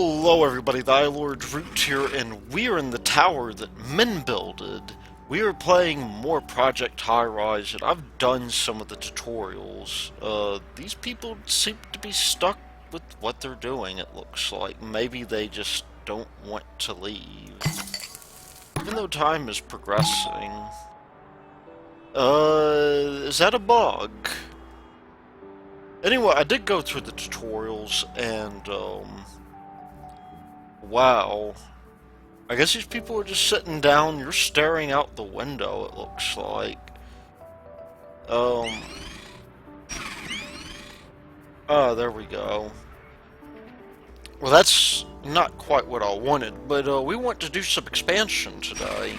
Hello everybody, the Lord Root here, and we are in the tower that men builded. We are playing more Project Highrise, and I've done some of the tutorials. These people seem to be stuck with what they're doing, it looks like. Maybe they just don't want to leave. Even though time is progressing. Is that a bug? Anyway, I did go through the tutorials, and, wow. I guess these people are just sitting down, you're staring out the window, it looks like. Um... Oh, there we go. Well, that's not quite what I wanted, but we want to do some expansion today.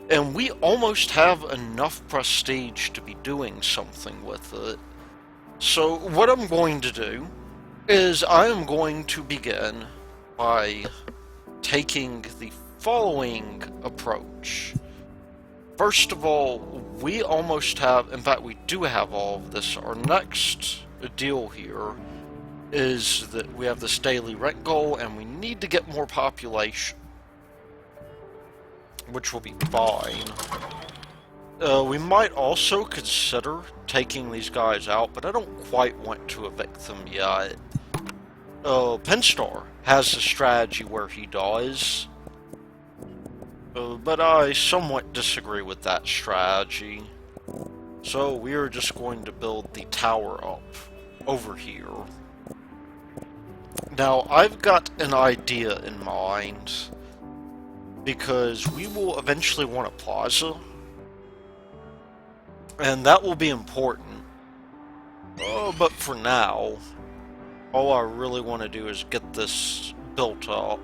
And we almost have enough prestige to be doing something with it. So, what I'm going to do is I am going to begin by taking the following approach. First of all, we almost have, in fact we do have all of this. Our next deal here is that we have this daily rent goal and we need to get more population, which will be fine. We might also consider taking these guys out, but I don't quite want to evict them yet. Penstar has a strategy where he does, but I somewhat disagree with that strategy. So we are just going to build the tower up over here. Now, I've got an idea in mind, because we will eventually want a plaza, and that will be important. But for now, all I really want to do is get this built up.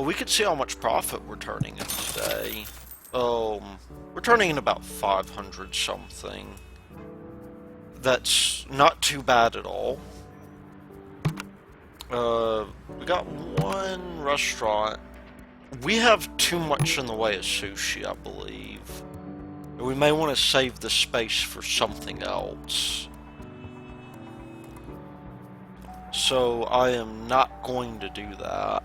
We can see how much profit we're turning in today. We're turning in about 500 something. That's not too bad at all. We got one restaurant. We have too much in the way of sushi, I believe. We may want to save the space for something else. So I am not going to do that.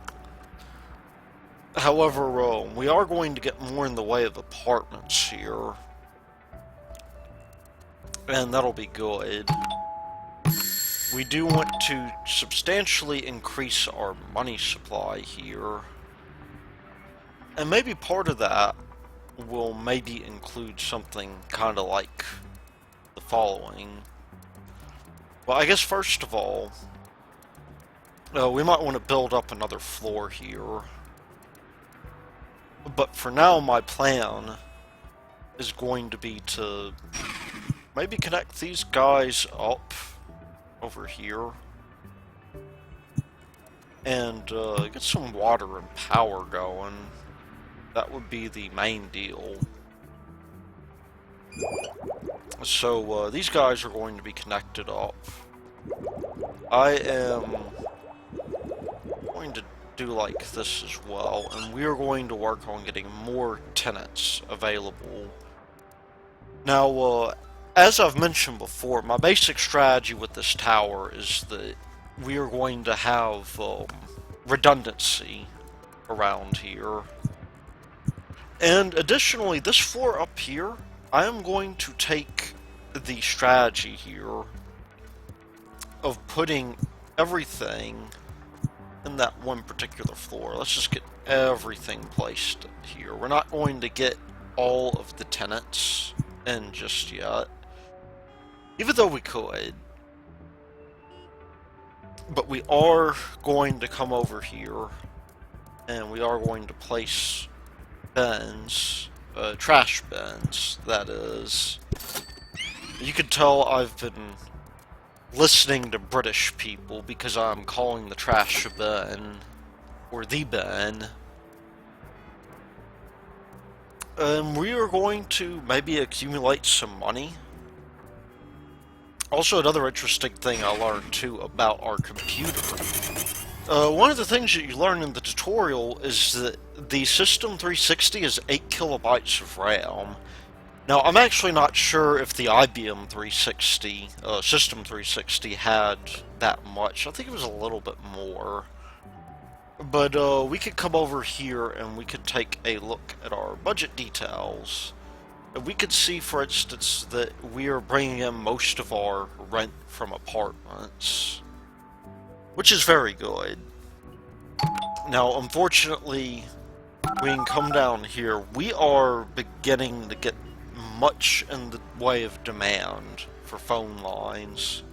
However, we are going to get more in the way of apartments here. And that'll be good. We do want to substantially increase our money supply here. And maybe part of that will maybe include something kind of like the following. Well, I guess first of all, we might want to build up another floor here. But for now, my plan is going to be to maybe connect these guys up over here. And get some water and power going. That would be the main deal. So, these guys are going to be connected up. I am going to do like this as well, and we are going to work on getting more tenants available. Now, as I've mentioned before, my basic strategy with this tower is that we are going to have redundancy around here. And additionally, this floor up here, I am going to take the strategy here of putting everything in that one particular floor. Let's just get everything placed here. We're not going to get all of the tenants in just yet, even though we could. But we are going to come over here, and we are going to place bins, trash bins, that is. You can tell I've been listening to British people because I'm calling the trash a bin, or the bin. We are going to maybe accumulate some money. Also, another interesting thing I learned too about our computer. One of the things that you learn in the tutorial is that the System 360 is 8 kilobytes of RAM. Now, I'm actually not sure if the IBM 360, System 360 had that much. I think it was a little bit more. But we could come over here and we could take a look at our budget details. And we could see, for instance, that we are bringing in most of our rent from apartments, which is very good. Now, unfortunately, we can come down here. We are beginning to get much in the way of demand for phone lines.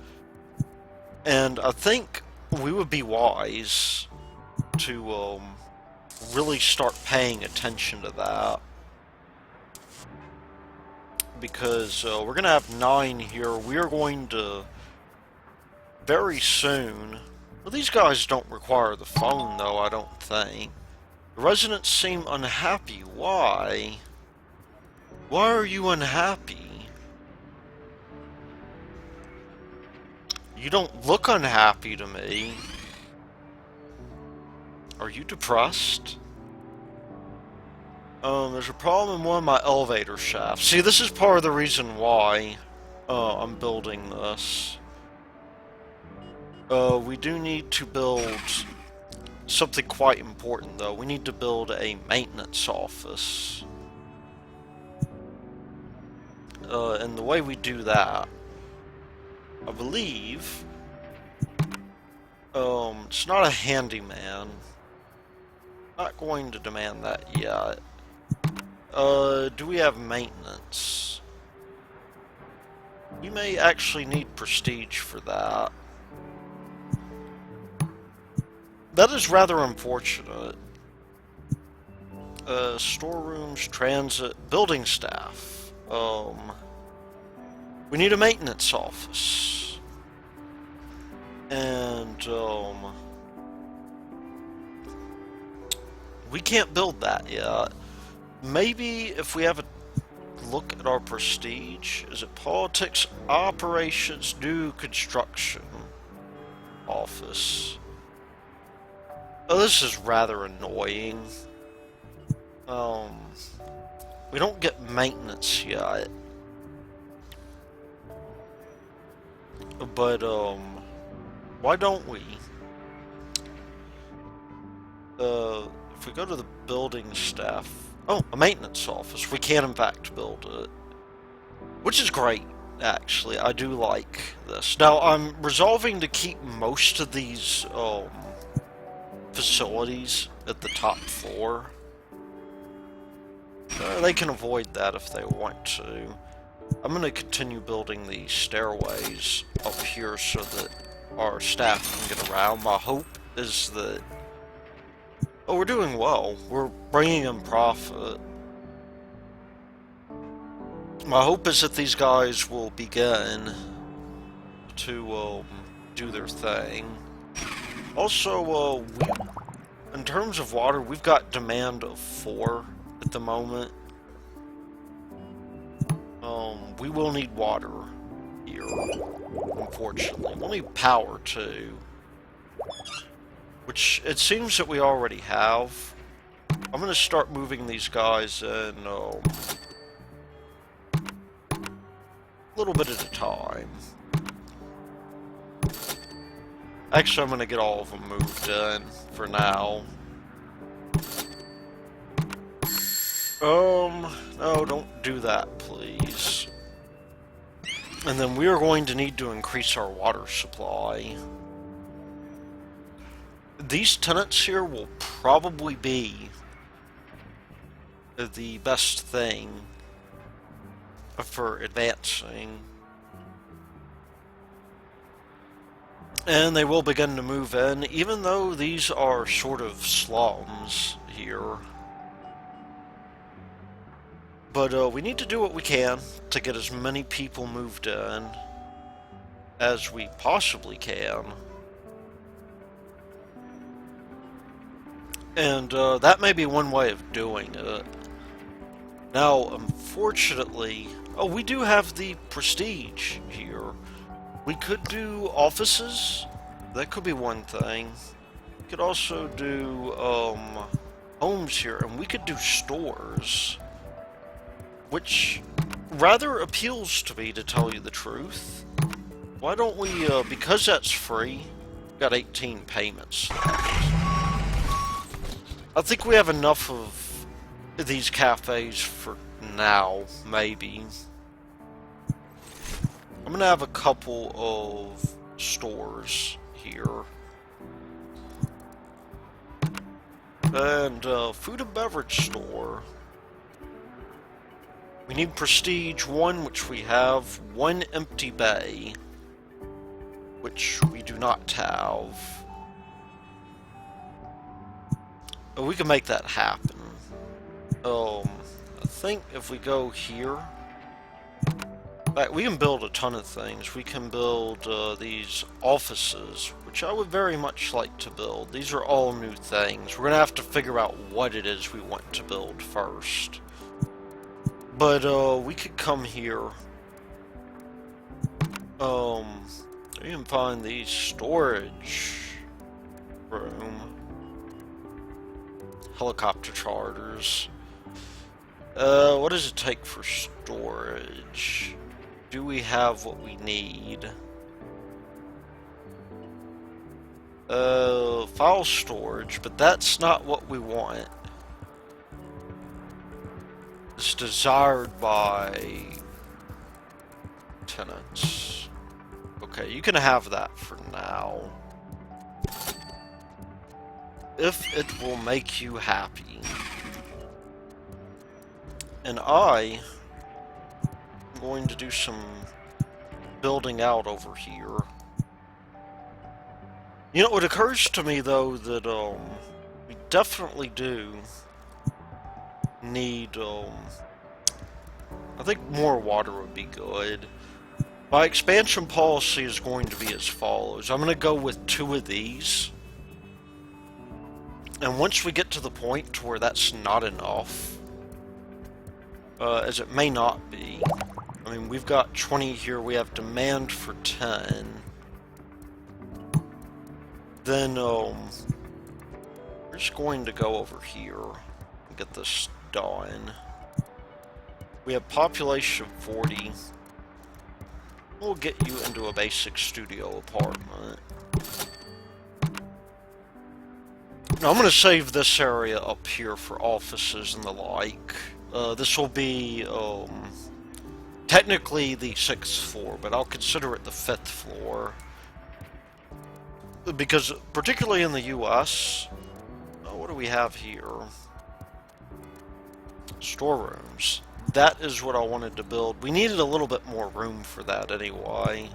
And I think we would be wise to really start paying attention to that. Because we're going to have 9 here. We are going to very soon... Well, these guys don't require the phone, though, I don't think. The residents seem unhappy. Why? Why are you unhappy? You don't look unhappy to me. Are you depressed? There's a problem in one of my elevator shafts. See, this is part of the reason why I'm building this. We do need to build something quite important, though. We need to build a maintenance office. And the way we do that, I believe, it's not a handyman. Not going to demand that yet. Do we have maintenance? We may actually need prestige for that. That is rather unfortunate. Storerooms, transit, building staff. We need a maintenance office. And, we can't build that yet. Maybe if we have a look at our prestige, is it politics, operations, new construction office? Oh, this is rather annoying. We don't get maintenance yet. But, why don't we? If we go to the building staff... Oh, a maintenance office. We can, in fact, build it. Which is great, actually. I do like this. Now, I'm resolving to keep most of these, facilities at the top floor. They can avoid that if they want to. I'm going to continue building these stairways up here so that our staff can get around. My hope is that... Oh, we're doing well. We're bringing in profit. My hope is that these guys will begin to do their thing. Also, in terms of water, we've got demand of 4 at the moment. We will need water here, unfortunately. We'll need power, too. Which, it seems that we already have. I'm gonna start moving these guys in, a little bit at a time. Actually, I'm gonna get all of them moved in, for now. No, don't do that, please. And then we are going to need to increase our water supply. These tenants here will probably be the best thing for advancing. And they will begin to move in, even though these are sort of slums here. But we need to do what we can to get as many people moved in as we possibly can. And that may be one way of doing it. Now, unfortunately... Oh, we do have the prestige here. We could do offices. That could be one thing. We could also do homes here. And we could do stores. Which rather appeals to me, to tell you the truth. Why don't we, because that's free, got 18 payments left. I think we have enough of these cafes for now, maybe. I'm gonna have a couple of stores here. And food and beverage store. We need prestige 1, which we have. 1 empty bay, which we do not have. But we can make that happen. I think if we go here, we can build a ton of things. We can build these offices, which I would very much like to build. These are all new things. We're gonna have to figure out what it is we want to build first. But we could come here. You can find the storage room. Helicopter charters. What does it take for storage? Do we have what we need? File storage, but that's not what we want. It's desired by tenants. Okay, you can have that for now. If it will make you happy. And I am going to do some building out over here. You know, it occurs to me though that we definitely do need I think more water would be good. My expansion policy is going to be as follows. I'm going to go with 2 of these. And once we get to the point where that's not enough, as it may not be. I mean, we've got 20 here, we have demand for 10. Then, we're just going to go over here and get this done. We have population of 40. We'll get you into a basic studio apartment. Now, I'm going to save this area up here for offices and the like. This will be, technically the 6th floor, but I'll consider it the 5th floor. Because, particularly in the US, what do we have here? Storerooms. That is what I wanted to build. We needed a little bit more room for that anyway.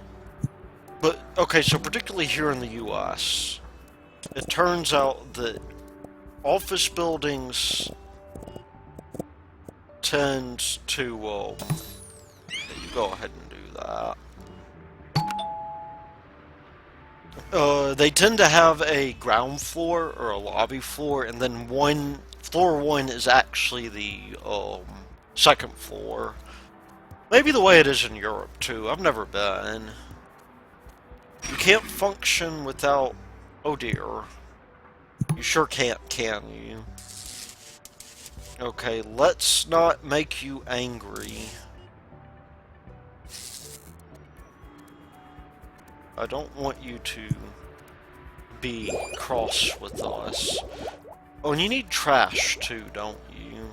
But, okay, so particularly here in the US, it turns out that office buildings tend to, you go ahead and do that. They tend to have a ground floor or a lobby floor, and then floor 1 is actually the, 2nd floor. Maybe the way it is in Europe, too. I've never been. You can't function without... Oh dear. You sure can't, can you? Okay, let's not make you angry. I don't want you to be cross with us. Oh, and you need trash too, don't you?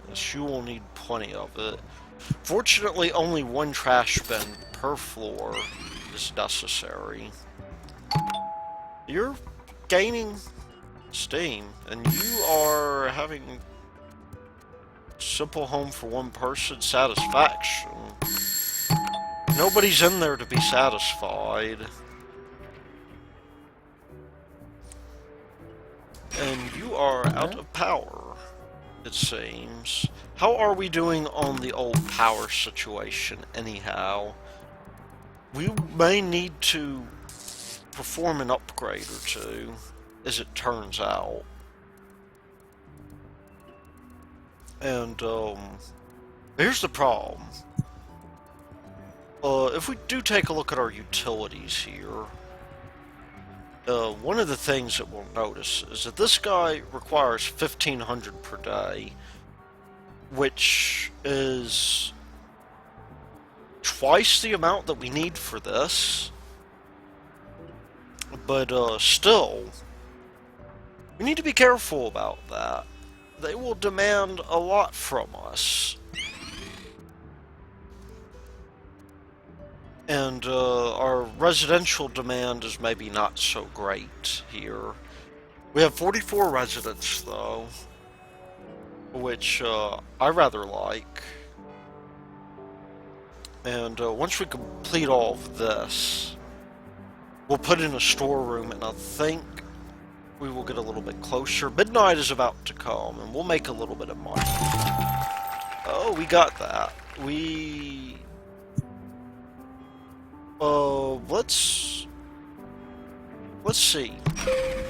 Yes, you will need plenty of it. Fortunately, only 1 trash bin per floor is necessary. You're gaining steam, and you are having simple home for 1 person satisfaction. Nobody's in there to be satisfied. And you are out of power, it seems. How are we doing on the old power situation, anyhow? We may need to perform an upgrade or 2, as it turns out. And, here's the problem. If we do take a look at our utilities here, one of the things that we'll notice is that this guy requires 1,500 per day, which is twice the amount that we need for this. But still, we need to be careful about that. They will demand a lot from us. And our residential demand is maybe not so great here. We have 44 residents, though, which I rather like. And once we complete all of this, we'll put in a storeroom, and I think we will get a little bit closer. Midnight is about to come, and we'll make a little bit of money. Oh, we got that. Let's see.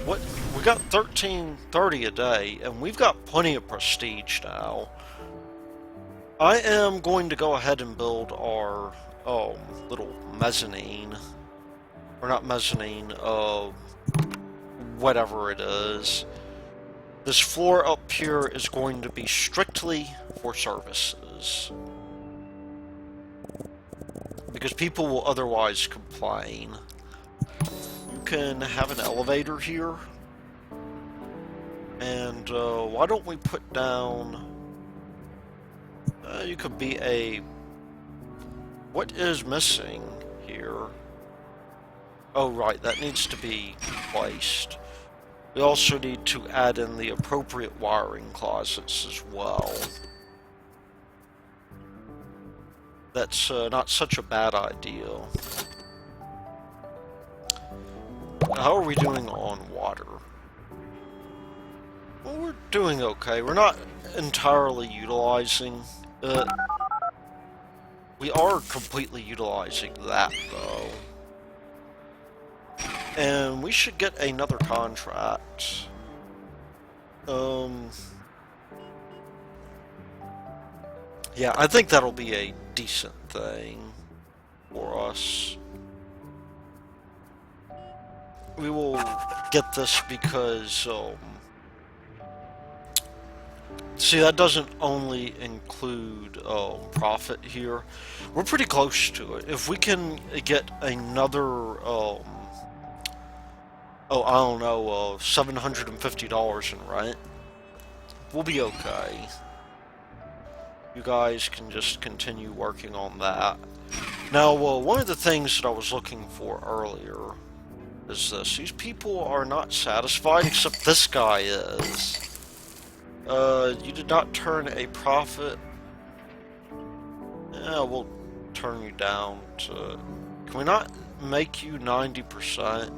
What we got 1330 a day, and we've got plenty of prestige now. I am going to go ahead and build our little mezzanine, or not mezzanine, whatever it is. This floor up here is going to be strictly for services, because people will otherwise complain. You can have an elevator here, and why don't we put down... you could be a... What is missing here? Oh, right, that needs to be placed. We also need to add in the appropriate wiring closets as well. That's not such a bad idea. How are we doing on water? Well, we're doing okay. We're not entirely utilizing it. We are completely utilizing that, though. And we should get another contract. Yeah, I think that'll be a decent thing for us. We will get this because, see, that doesn't only include profit here. We're pretty close to it. If we can get another, I don't know, $750 in rent, we'll be okay. You guys can just continue working on that. Now, one of the things that I was looking for earlier is this. These people are not satisfied, except this guy is. You did not turn a profit. Yeah, we'll turn you down to... Can we not make you 90%?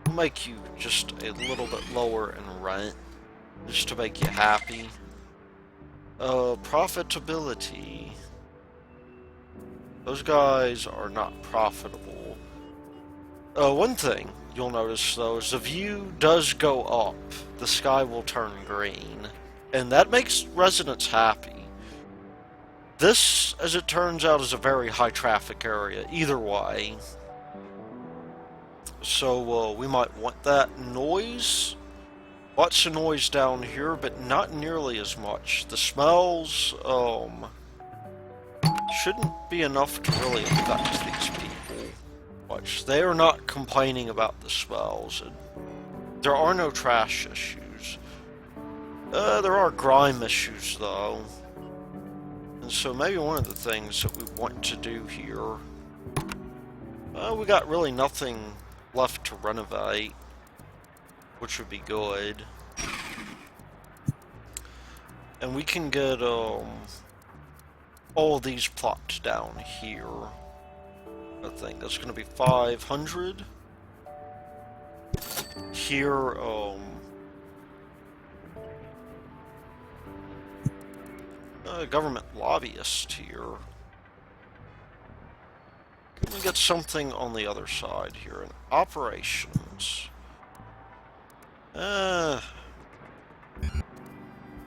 We'll make you just a little bit lower in rent, just to make you happy. Profitability. Those guys are not profitable. One thing you'll notice, though, is the view does go up. The sky will turn green, and that makes residents happy. This, as it turns out, is a very high traffic area, either way. So, we might want that. Noise. Lots of noise down here, but not nearly as much. The smells, shouldn't be enough to really affect these people much. They are not complaining about the smells. There are no trash issues. There are grime issues, though. And so maybe one of the things that we want to do here... we got really nothing left to renovate, which would be good. And we can get, all of these plopped down here. I think that's going to be 500. Here, government lobbyist here. Can we get something on the other side here in operations?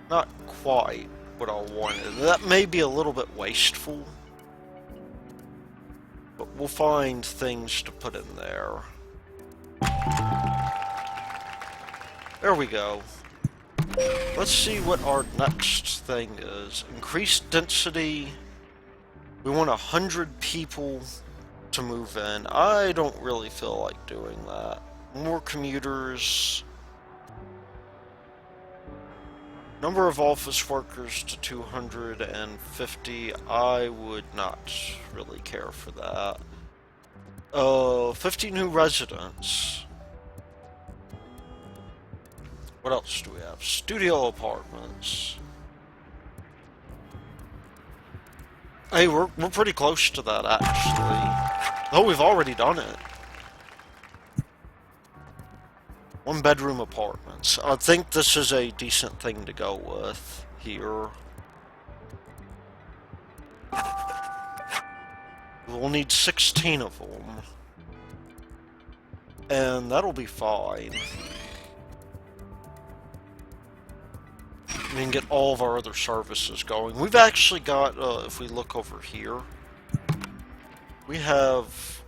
Not quite what I wanted. That may be a little bit wasteful, but we'll find things to put in there. There we go. Let's see what our next thing is. Increased density. We want 100 people to move in. I don't really feel like doing that. More commuters. Number of office workers to 250. I would not really care for that. 50 new residents. What else do we have? Studio apartments. Hey, we're pretty close to that, actually. Oh, we've already done it. 1-bedroom apartments. I think this is a decent thing to go with here. We'll need 16 of them. And that'll be fine. We can get all of our other services going. We've actually got, if we look over here, we have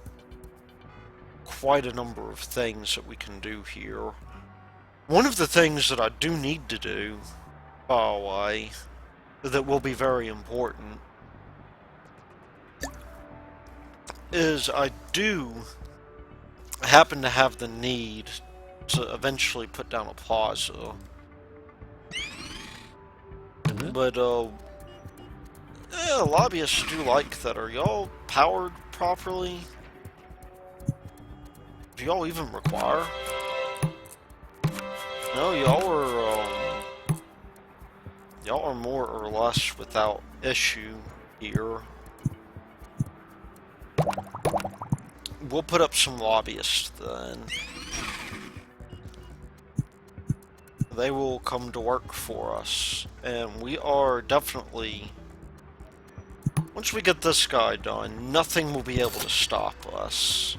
quite a number of things that we can do here. One of the things that I do need to do, by the way, that will be very important, is I do happen to have the need to eventually put down a plaza. But, lobbyists do like that. Are y'all powered properly? Do y'all even require? No, y'all are more or less without issue here. We'll put up some lobbyists then. They will come to work for us, and we are definitely... Once we get this guy done, nothing will be able to stop us.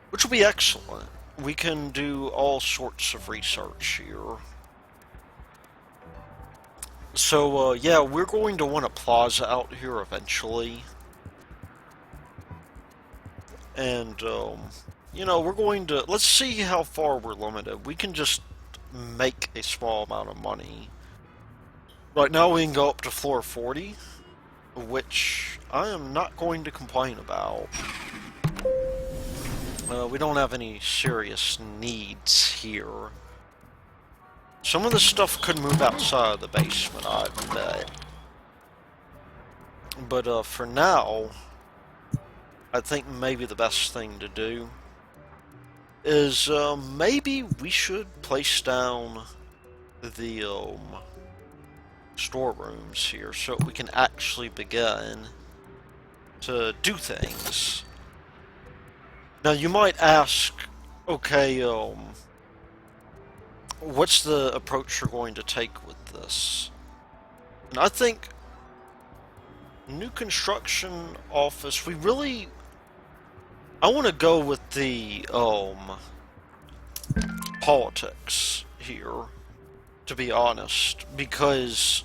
Which will be excellent. We can do all sorts of research here. So, yeah, we're going to want a plaza out here eventually. And, you know, we're going to... Let's see how far we're limited. We can just make a small amount of money. Right now we can go up to floor 40, which I am not going to complain about. We don't have any serious needs here. Some of the stuff could move outside of the basement, I bet. But for now, I think maybe the best thing to do is maybe we should place down the storerooms here so we can actually begin to do things. Now you might ask, okay, what's the approach you're going to take with this? And I think new construction office, I want to go with the politics here, to be honest, because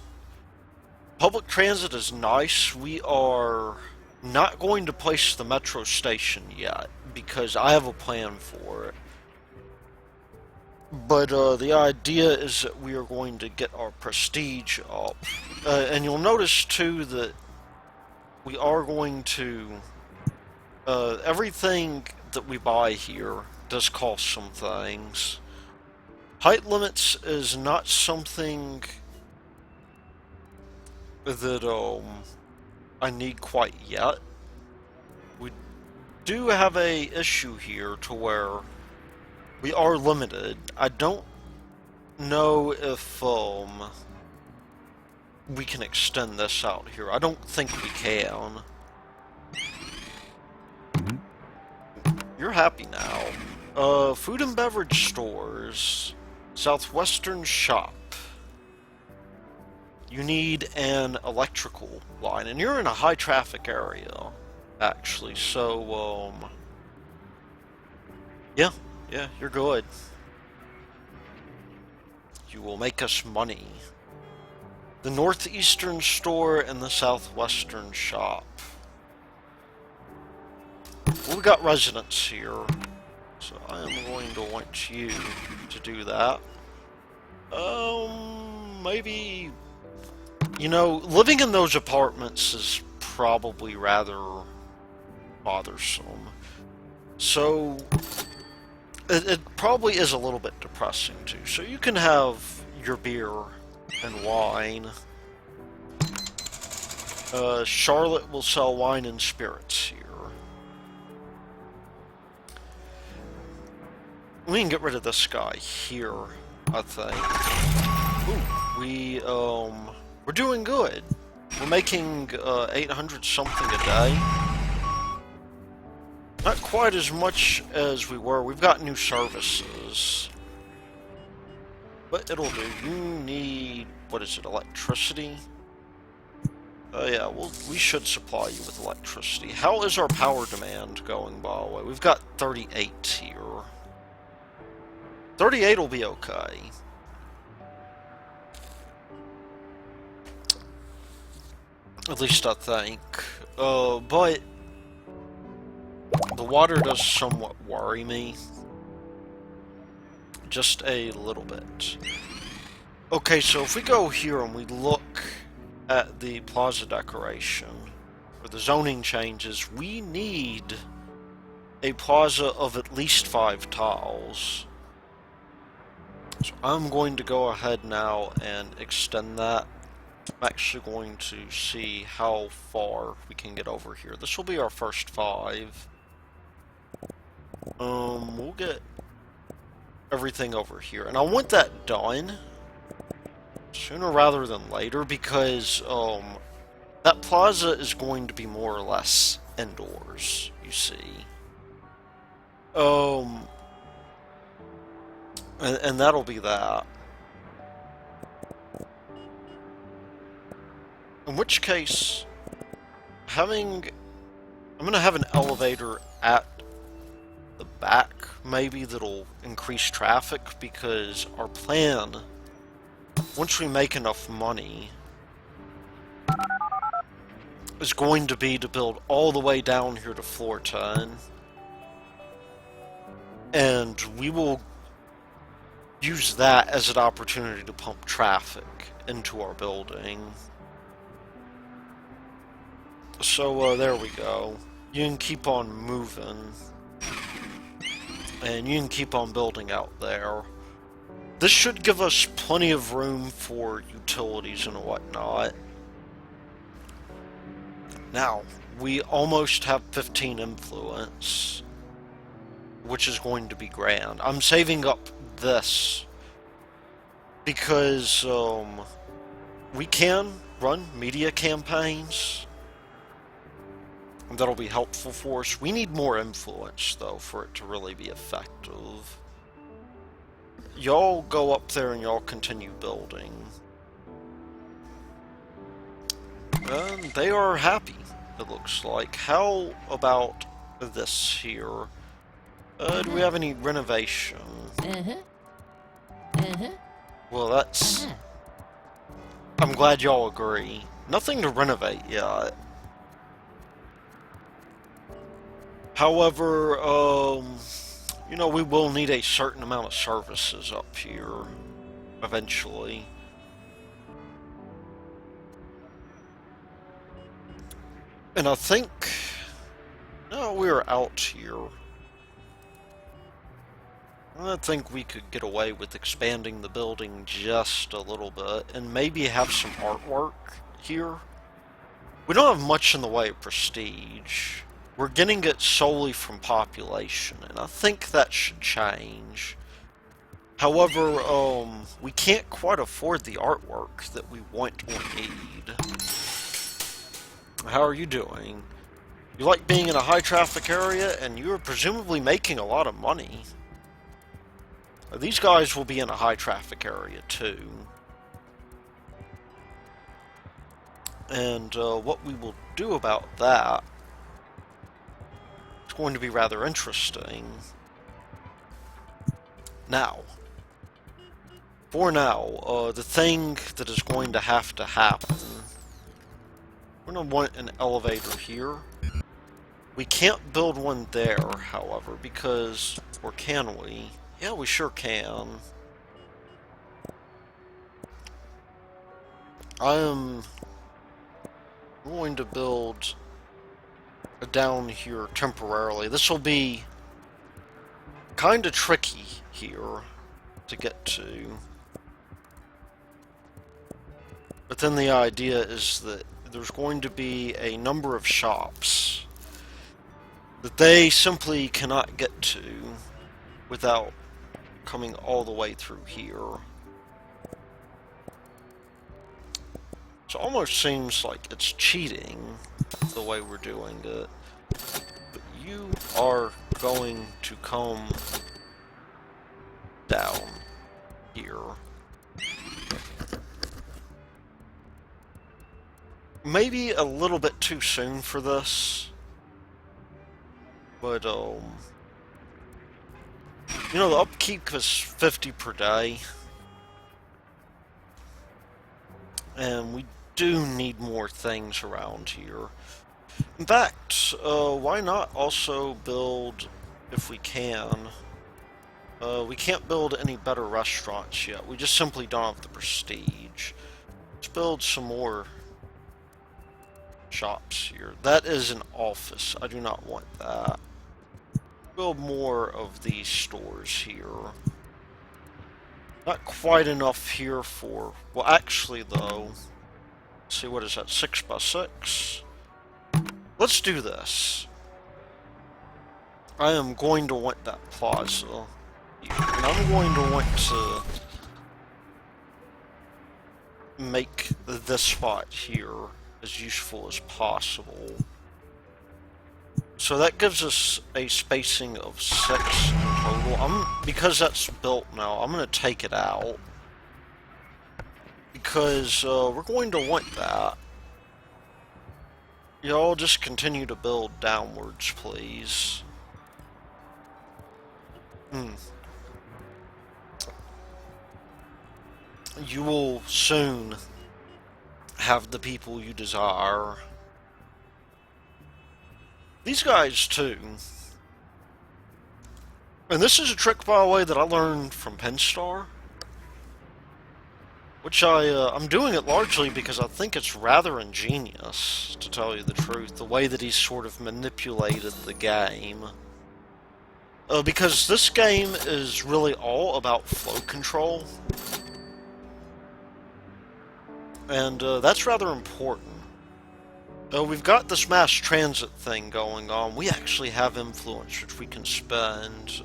public transit is nice. We are not going to place the metro station yet, because I have a plan for it. But the idea is that we are going to get our prestige up. And you'll notice, too, that we are going to... everything that we buy here does cost some things. Height limits is not something that I need quite yet. We do have a issue here to where we are limited. I don't know if we can extend this out here. I don't think we can. You're happy now. Food and beverage stores. Southwestern shop. You need an electrical line. And you're in a high traffic area, actually. So, yeah, you're good. You will make us money. The northeastern store and the southwestern shop. Well, we got residents here, so I am going to want you to do that. Maybe You know, living in those apartments is probably rather bothersome. So, it probably is a little bit depressing too. So you can have your beer and wine. Charlotte will sell wine and spirits here. We can get rid of this guy here, I think. Ooh, we're doing good. We're making 800 something a day. Not quite as much as we were. We've got new services. But it'll do. You need, what is it, electricity? Yeah, we should supply you with electricity. How is our power demand going, by the way? We've got 38 here. 38 will be okay. At least I think. But the water does somewhat worry me. Just a little bit. Okay, so if we go here and we look at the plaza decoration, or the zoning changes, we need a plaza of at least 5 tiles. So I'm going to go ahead now and extend that. I'm actually going to see how far we can get over here. This will be our first 5. We'll get everything over here. And I want that done sooner rather than later because, that plaza is going to be more or less indoors, you see. And that'll be that. In which case, I'm gonna have an elevator at the back, maybe, that'll increase traffic, because our plan, once we make enough money, is going to be to build all the way down here to floor 10. And we will use that as an opportunity to pump traffic into our building. So, there we go. You can keep on moving. And you can keep on building out there. This should give us plenty of room for utilities and whatnot. Now, we almost have 15 influence, which is going to be grand. I'm saving up this because we can run media campaigns. That'll be helpful for us. We need more influence, though, for it to really be effective. Y'all go up there and y'all continue building. And they are happy, it looks like. How about this here? Do we have any renovation? Well, that's... I'm glad y'all agree. Nothing to renovate yet. However, you know, we will need a certain amount of services up here, eventually. And I think... No, we're out here. I think we could get away with expanding the building just a little bit, and maybe have some artwork here. We don't have much in the way of prestige. We're getting it solely from population, and I think that should change. However, we can't quite afford the artwork that we want or need. How are you doing? You like being in a high-traffic area, and you're presumably making a lot of money. These guys will be in a high-traffic area, too. And what we will do about that is going to be rather interesting. Now, for now, the thing that is going to have to happen, we're going to want an elevator here. We can't build one there, however, because, or can we? Yeah, we sure can. I am going to build down here temporarily. This will be kind of tricky here to get to. But then the idea is that there's going to be a number of shops that they simply cannot get to without coming all the way through here. So it almost seems like it's cheating the way we're doing it. But you are going to come down here. Maybe a little bit too soon for this. But, you know, the upkeep is 50 per day. And we do need more things around here. In fact, why not also build, if we can, we can't build any better restaurants yet. We just simply don't have the prestige. Let's build some more shops here. That is an office. I do not want that. Build more of these stores here. Not quite enough here for... Well, actually, though... Let's see, what is that? 6 by 6? Let's do this. I am going to want that plaza. And I'm going to want to... make this spot here as useful as possible. So that gives us a spacing of 6 in total. Because that's built now, I'm going to take it out. Because we're going to want that. Y'all just continue to build downwards, please. You will soon have the people you desire. These guys, too. And this is a trick, by the way, that I learned from Penstar. Which I'm doing it largely because I think it's rather ingenious, to tell you the truth. The way that he's sort of manipulated the game. Because this game is really all about flow control. And that's rather important. We've got this mass transit thing going on. We actually have influence which we can spend.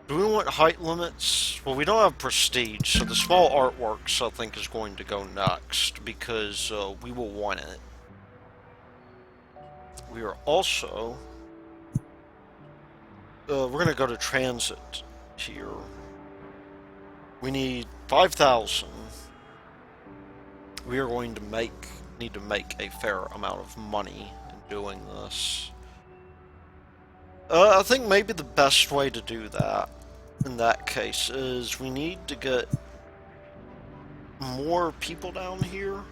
Do we want height limits? Well, we don't have prestige, so the small artworks I think is going to go next because we will want it. We are also... we're going to go to transit here. We need 5,000. We are going to need to make a fair amount of money in doing this. I think maybe the best way to do that, in that case, is we need to get more people down here.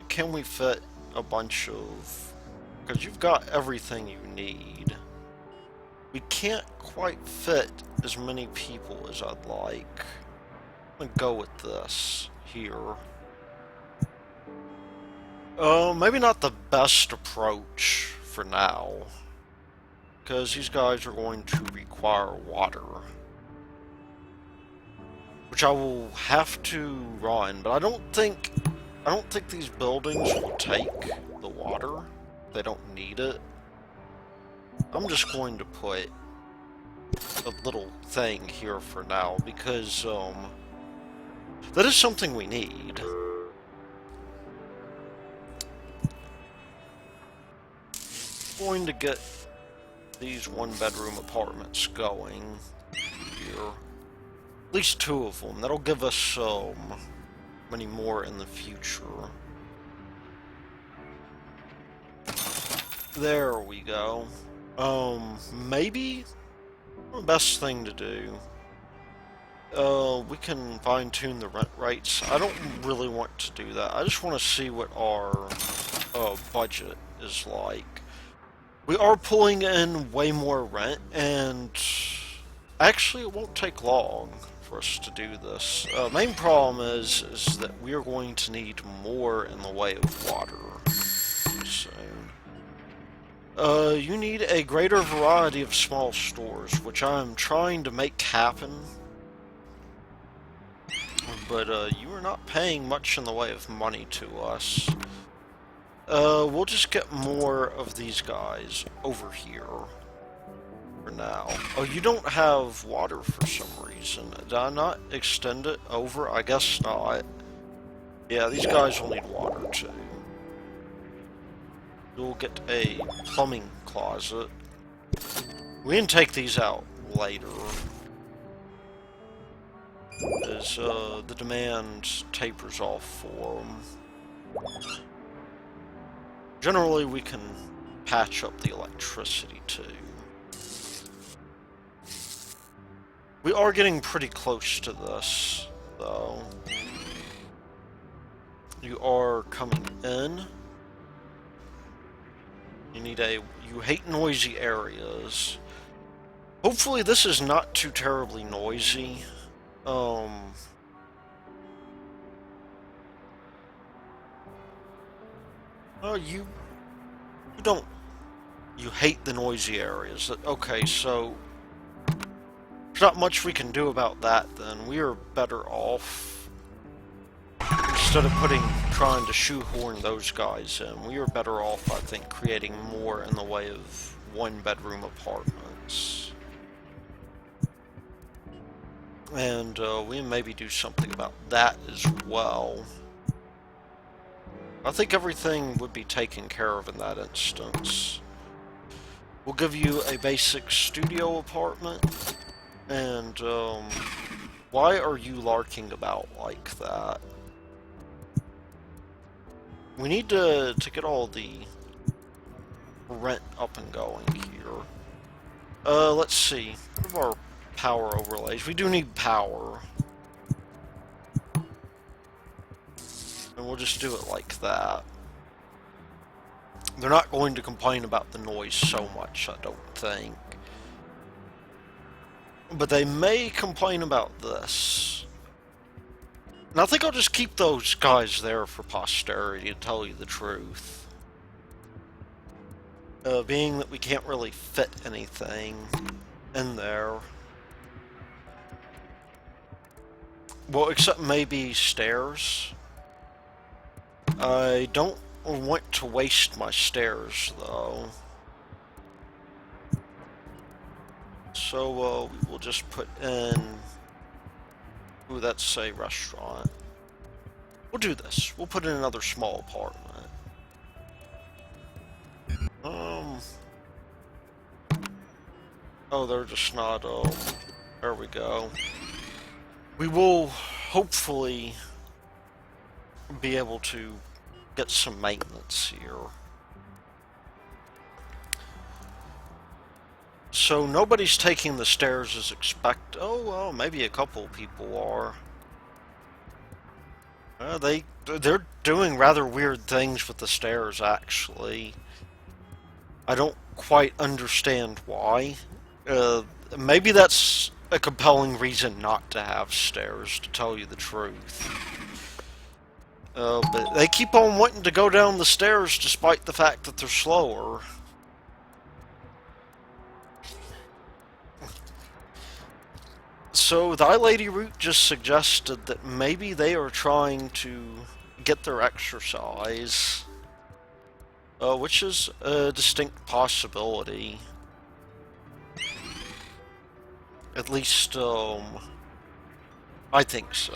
Can we fit a bunch of... Because you've got everything you need. We can't quite fit as many people as I'd like. I'm gonna go with this here. Maybe not the best approach for now. Because these guys are going to require water. Which I will have to run, but I don't think these buildings will take the water. They don't need it. I'm just going to put a little thing here for now, because, that is something we need. Going to get these one-bedroom apartments going here. At least 2 of them. That'll give us many more in the future. There we go. Maybe the best thing to do. We can fine-tune the rent rates. I don't really want to do that. I just want to see what our budget is like. We are pulling in way more rent, and actually it won't take long for us to do this. Main problem is that we are going to need more in the way of water soon. You need a greater variety of small stores, which I'm trying to make happen. But you are not paying much in the way of money to us. We'll just get more of these guys over here for now. Oh, you don't have water for some reason. Did I not extend it over? I guess not. Yeah, these guys will need water too. We'll get a plumbing closet. We can take these out later, as the demand tapers off for them. Generally, we can patch up the electricity too. We are getting pretty close to this, though. You are coming in. You hate noisy areas. Hopefully this is not too terribly noisy. Oh, you don't... You hate the noisy areas. Okay, so... There's not much we can do about that, then. We are better off... Instead of trying to shoehorn those guys in, we are better off, I think, creating more in the way of one-bedroom apartments. And we maybe do something about that as well. I think everything would be taken care of in that instance. We'll give you a basic studio apartment. And, why are you larking about like that? We need to get all the rent up and going here. Let's see. What are our power overlays? We do need power. And we'll just do it like that. They're not going to complain about the noise so much, I don't think. But they may complain about this. And I think I'll just keep those guys there for posterity, to tell you the truth. Being that we can't really fit anything in there. Well, except maybe stairs. I don't want to waste my stairs, though. So, we will just put in... Ooh, that's a restaurant. We'll do this. We'll put in another small apartment. Oh, they're just not, there we go. We will hopefully be able to get some maintenance here. So nobody's taking the stairs as expected. Oh, well, maybe a couple people are. They're doing rather weird things with the stairs, actually. I don't quite understand why. Maybe that's a compelling reason not to have stairs, to tell you the truth. But they keep on wanting to go down the stairs despite the fact that they're slower. So, Thy Lady Root just suggested that maybe they are trying to get their exercise. Which is a distinct possibility. At least, I think so.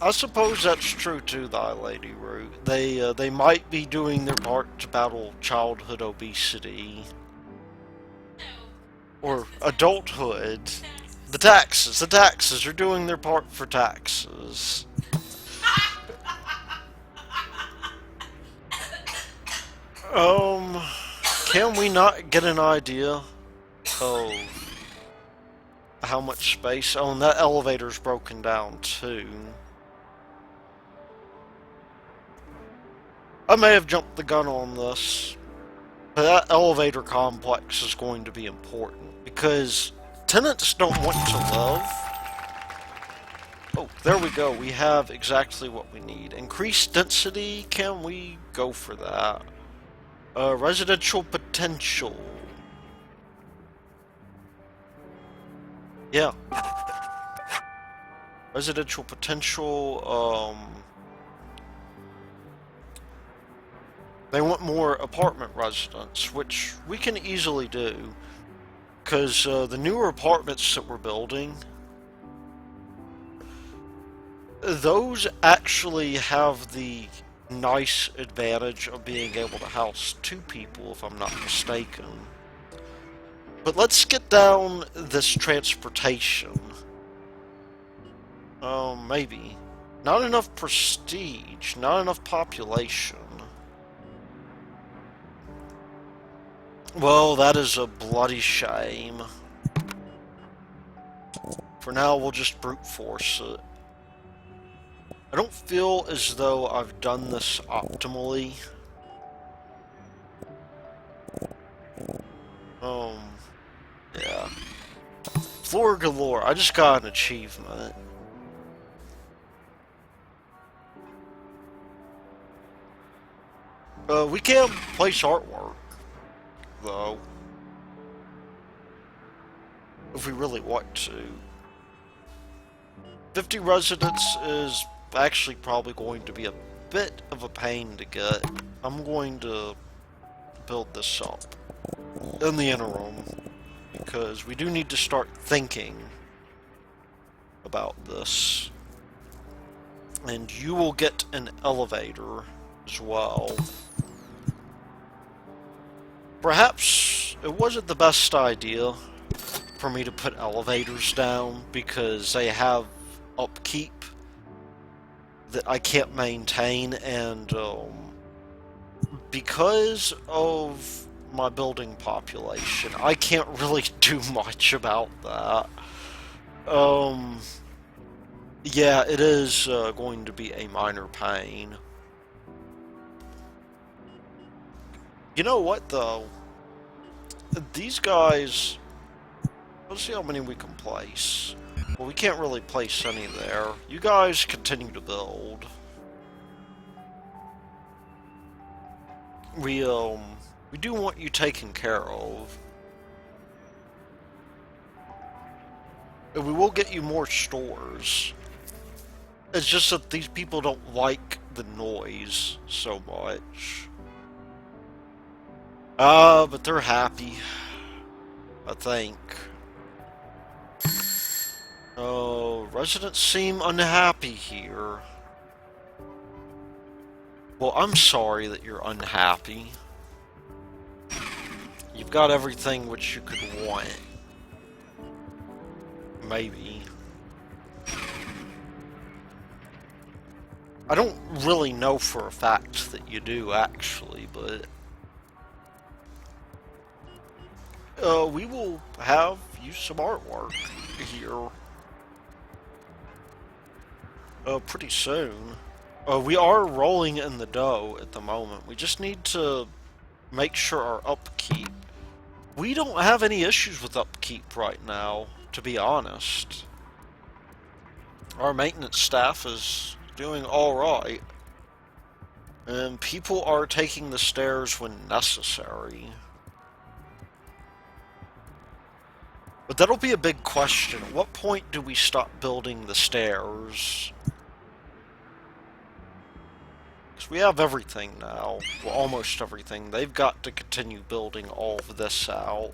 I suppose that's true too, Thy Lady Root. They might be doing their part to battle childhood obesity. Or adulthood. The taxes are doing their part for taxes. Can we not get an idea of how much space? Oh, and that elevator's broken down too. I may have jumped the gun on this, but that elevator complex is going to be important because tenants don't want to live. Oh, there we go. We have exactly what we need. Increased density, can we go for that? Residential potential. Yeah. Residential potential, they want more apartment residents, which we can easily do. Because the newer apartments that we're building, those actually have the nice advantage of being able to house 2 people, if I'm not mistaken. But let's get down this transportation. Maybe. Not enough prestige, not enough population. Well, that is a bloody shame. For now, we'll just brute force it. I don't feel as though I've done this optimally. Yeah. Floor galore. I just got an achievement. We can place artwork, though. If we really want to. 50 residents is actually probably going to be a bit of a pain to get. I'm going to build this up in the interim, because we do need to start thinking about this. And you will get an elevator as well. Perhaps it wasn't the best idea for me to put elevators down, because they have upkeep that I can't maintain, and because of my building population, I can't really do much about that. Yeah, it is going to be a minor pain. You know what, though? These guys... Let's see how many we can place. Well, we can't really place any there. You guys continue to build. We do want you taken care of. And we will get you more stores. It's just that these people don't like the noise so much. But they're happy, I think. Oh, residents seem unhappy here. Well, I'm sorry that you're unhappy. You've got everything which you could want. Maybe. I don't really know for a fact that you do, actually, but... we will have you some artwork here. Pretty soon. We are rolling in the dough at the moment. We just need to make sure our upkeep... We don't have any issues with upkeep right now, to be honest. Our maintenance staff is doing alright. And people are taking the stairs when necessary. But that'll be a big question. At what point do we stop building the stairs? Because we have everything now. Well, almost everything. They've got to continue building all of this out.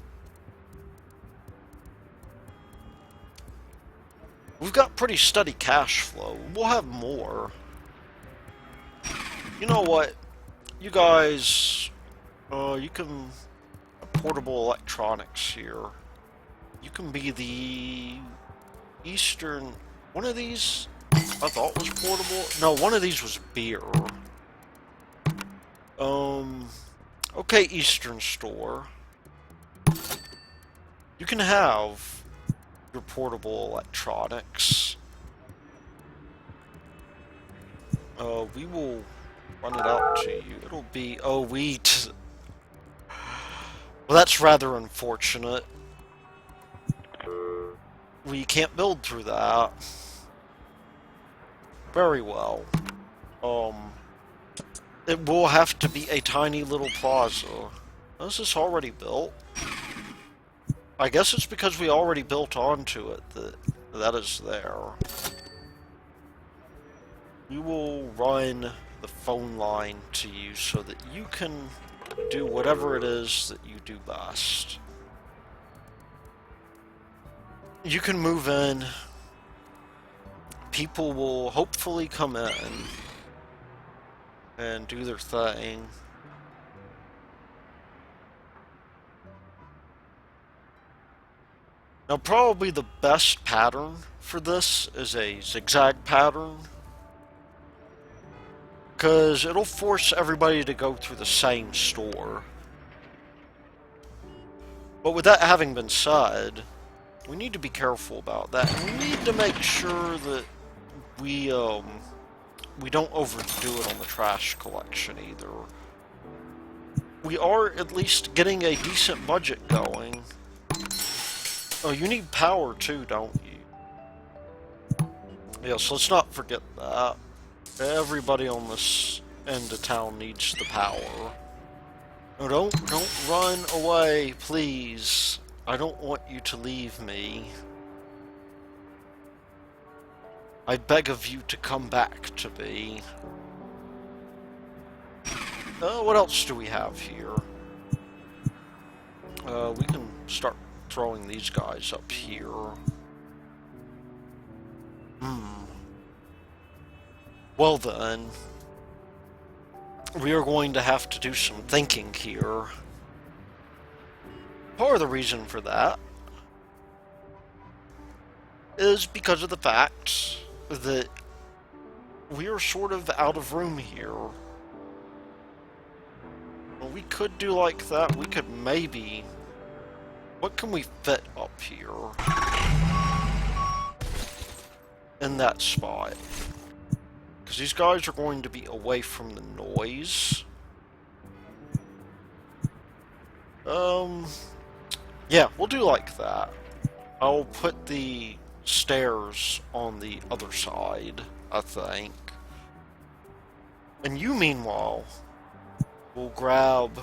We've got pretty steady cash flow. We'll have more. You know what? You guys... you can... Portable electronics here. You can be the Eastern... One of these I thought was portable. No, one of these was beer. Okay, Eastern Store. You can have your portable electronics. We will run it out to you. It'll be, oh, well, that's rather unfortunate. We can't build through that. Very well. It will have to be a tiny little plaza. Is this already built? I guess it's because we already built onto it that that is there. We will run the phone line to you so that you can do whatever it is that you do best. You can move in. People will hopefully come in and do their thing. Now, probably the best pattern for this is a zigzag pattern, because it'll force everybody to go through the same store. But with that having been said, we need to be careful about that, and we need to make sure that we don't overdo it on the trash collection either. We are at least getting a decent budget going. Oh, you need power too, don't you? Yes, let's not forget that. Everybody on this end of town needs the power. No, don't run away, please. I don't want you to leave me. I beg of you to come back to me. What else do we have here? We can start throwing these guys up here. Well then, we are going to have to do some thinking here. Part of the reason for that is because of the fact that we are sort of out of room here. Well, we could do like that. We could maybe... What can we fit up here? In that spot. Because these guys are going to be away from the noise. Yeah, we'll do like that. I'll put the stairs on the other side, I think. And you, meanwhile, will grab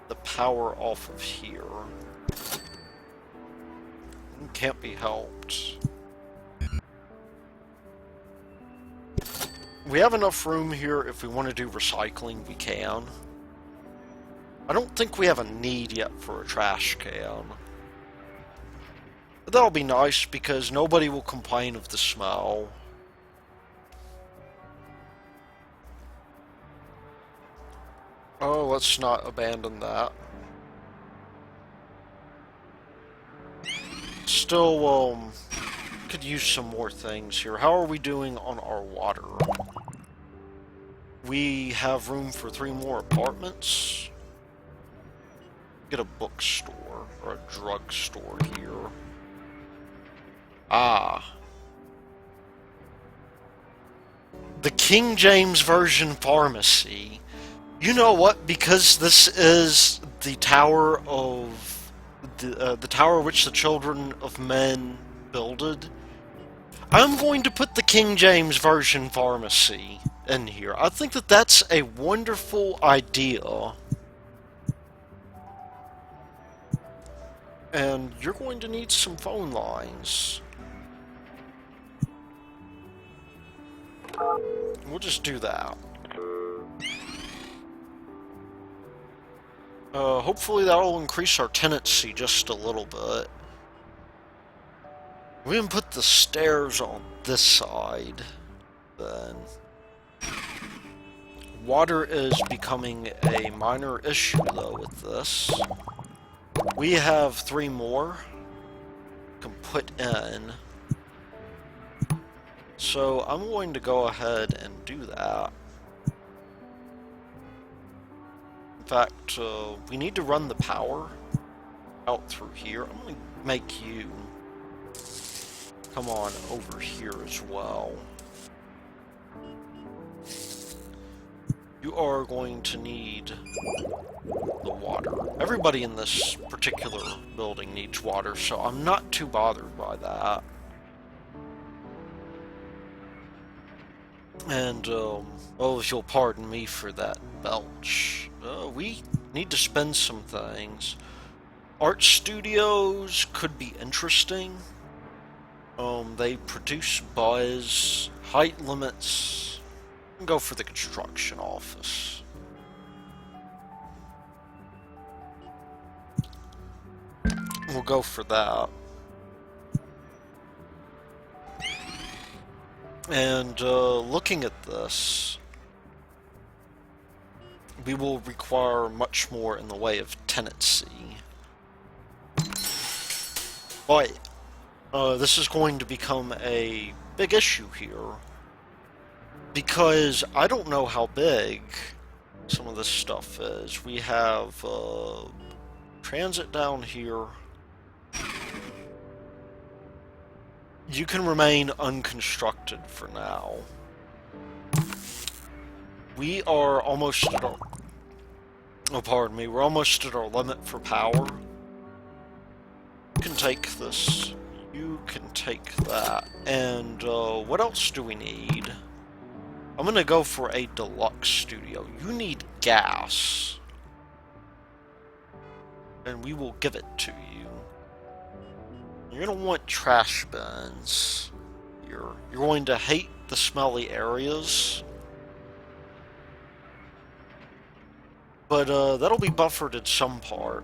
the power off of here. It can't be helped. We have enough room here. If we want to do recycling, we can. I don't think we have a need yet for a trash can. But that'll be nice because nobody will complain of the smell. Oh, let's not abandon that. Still, could use some more things here. How are we doing on our water? We have room for 3 more apartments. Get a bookstore or a drugstore here. Ah. The King James Version Pharmacy. You know what? Because this is the tower of the tower which the children of men builded, I'm going to put the King James Version Pharmacy in here. I think that that's a wonderful idea. And you're going to need some phone lines. We'll just do that. Hopefully that'll increase our tenancy just a little bit. We can put the stairs on this side, then. Water is becoming a minor issue, though, with this. We have 3 more we can put in. So I'm going to go ahead and do that. In fact, we need to run the power out through here. I'm going to make you come on over here as well. You are going to need the water. Everybody in this particular building needs water, so I'm not too bothered by that. And, oh, if you'll pardon me for that belch, we need to spend some things. Art studios could be interesting. They produce buzz, height limits. Go for the construction office. We'll go for that. And looking at this, we will require much more in the way of tenancy. But this is going to become a big issue here, because I don't know how big some of this stuff is. We have transit down here. You can remain unconstructed for now. We are almost at our... Oh, pardon me. We're almost at our limit for power. You can take this. You can take that. And what else do we need? I'm gonna go for a deluxe studio. You need gas. And we will give it to you. You're going to want trash bins. You're going to hate the smelly areas. But that'll be buffered in some part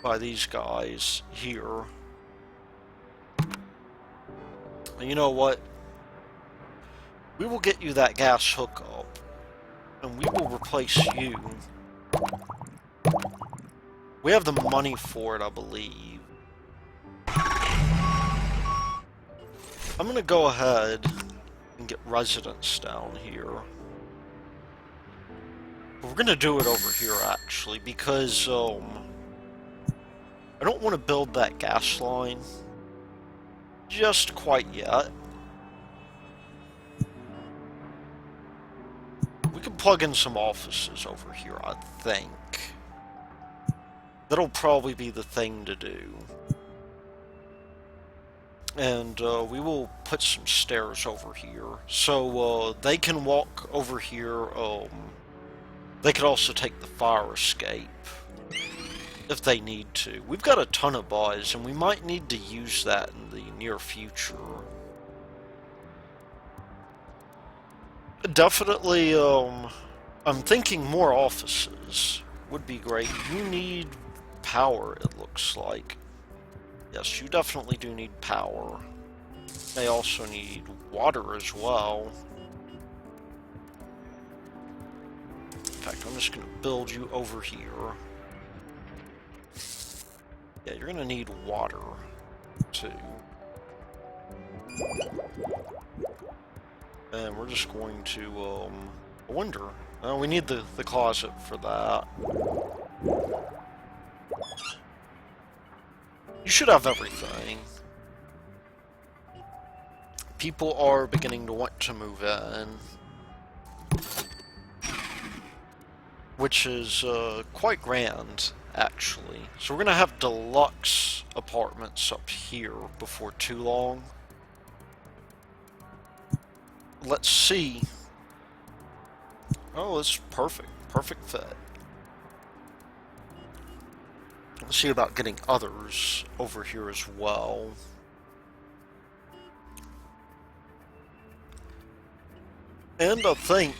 by these guys here. And you know what? We will get you that gas hookup. And we will replace you. We have the money for it, I believe. I'm gonna go ahead and get residents down here. But we're gonna do it over here, actually, because, I don't want to build that gas line just quite yet. We can plug in some offices over here, I think. That'll probably be the thing to do. And we will put some stairs over here, so they can walk over here. They could also take the fire escape if they need to. We've got a ton of buzz, and we might need to use that in the near future. Definitely, I'm thinking more offices would be great. You need power, it looks like. Yes, you definitely do need power. They also need water as well. In fact, I'm just going to build you over here. Yeah, you're going to need water, too. And we're just going to, wonder. We need the closet for that. You should have everything. People are beginning to want to move in. Which is quite grand, actually. So we're going to have deluxe apartments up here before too long. Let's see. Oh, it's perfect. Perfect fit. Let's see about getting others over here as well. And I think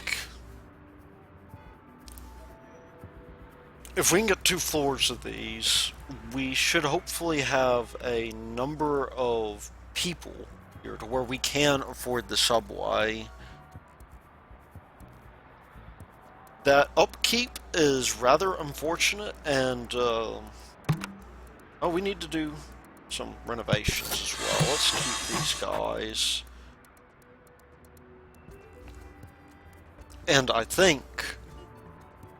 if we can get 2 floors of these, we should hopefully have a number of people here to where we can afford the subway. That upkeep is rather unfortunate, and oh, we need to do some renovations as well. Let's keep these guys. And I think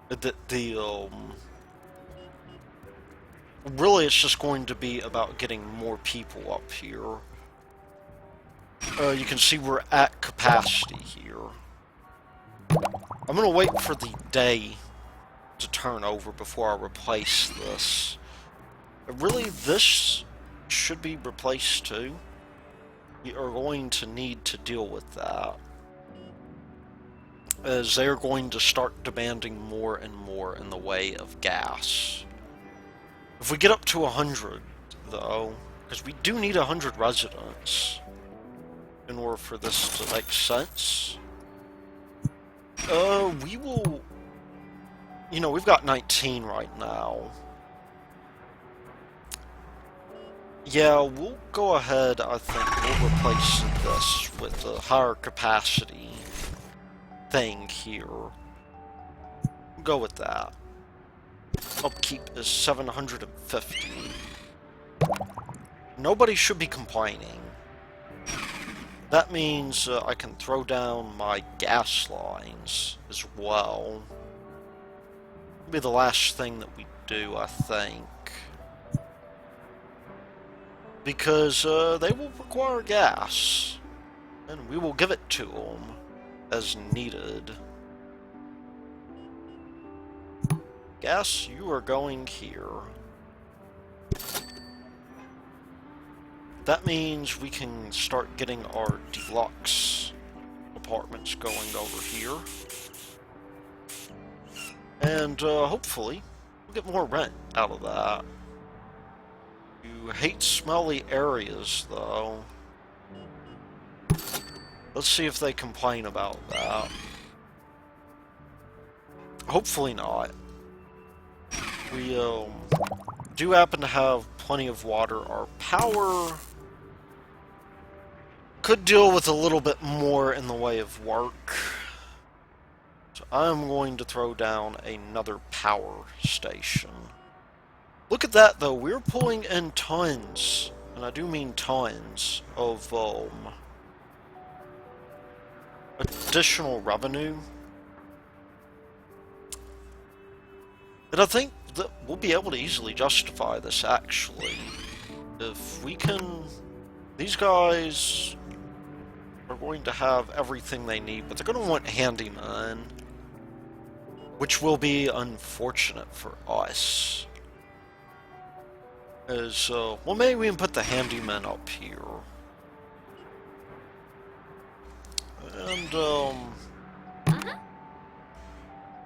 that really it's just going to be about getting more people up here. You can see we're at capacity here. I'm gonna wait for the day to turn over before I replace this. Really, this should be replaced too. We are going to need to deal with that, as they're going to start demanding more and more in the way of gas. If we get up to 100, though, because we do need 100 residents in order for this to make sense, we will... You know, we've got 19 right now. Yeah, we'll go ahead, I think, we'll replace this with a higher capacity thing here. We'll go with that. Upkeep is 750. Nobody should be complaining. That means I can throw down my gas lines as well. It'll be the last thing that we do, I think. Because they will require gas, and we will give it to them as needed. Gas, you are going here. That means we can start getting our deluxe apartments going over here. And hopefully, we'll get more rent out of that. You hate smelly areas, though. Let's see if they complain about that. Hopefully not. We do happen to have plenty of water. Our power could deal with a little bit more in the way of work. So I'm going to throw down another power station. Look at that, though. We're pulling in tons, and I do mean tons, of additional revenue. And I think that we'll be able to easily justify this, actually. If we can... These guys are going to have everything they need, but they're going to want handyman, which will be unfortunate for us. As, well, maybe we can put the handyman up here. And,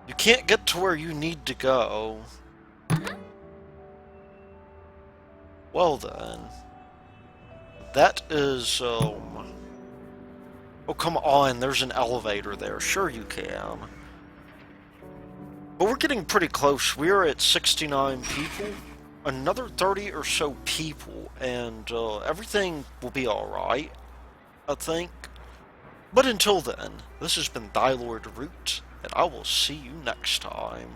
you can't get to where you need to go. Well then. That is, oh, come on, there's an elevator there. Sure you can. But we're getting pretty close. We are at 69 people. Another 30 or so people, and everything will be alright, I think. But until then, this has been Thy Lord Root, and I will see you next time.